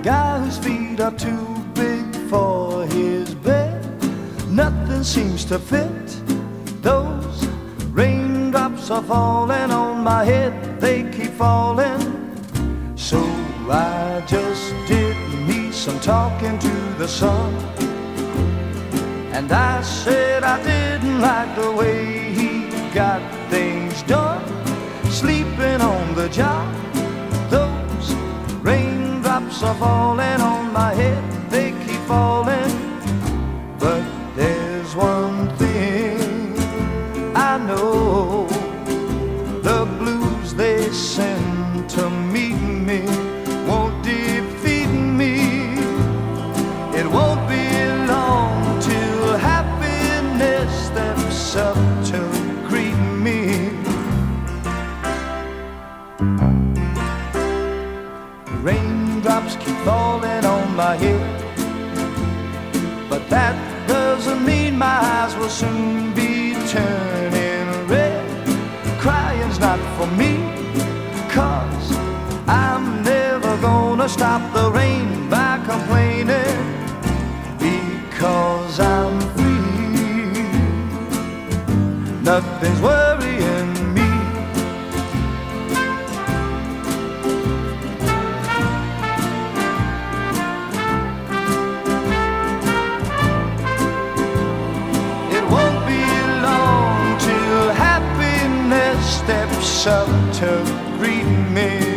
guy whose feet are too big for his bed. Nothing seems to fit. Those raindrops are falling on my head, they keep falling. So I just did me some talking to the sun, and I said I didn't like the way he got things done, sleeping on the job. Those raindrops are falling on my head, they keep falling. But there's one thing I know, the blues they send to meet me won't defeat me. It won't be long till happiness steps up to greet me. Raindrops keep falling on my head, but that doesn't mean my eyes will soon be turning red. Crying's not for me, 'cause I'm never gonna stop the rain by complaining, because I'm free. Nothing's worrying me. It won't be long till happiness steps up to greet me.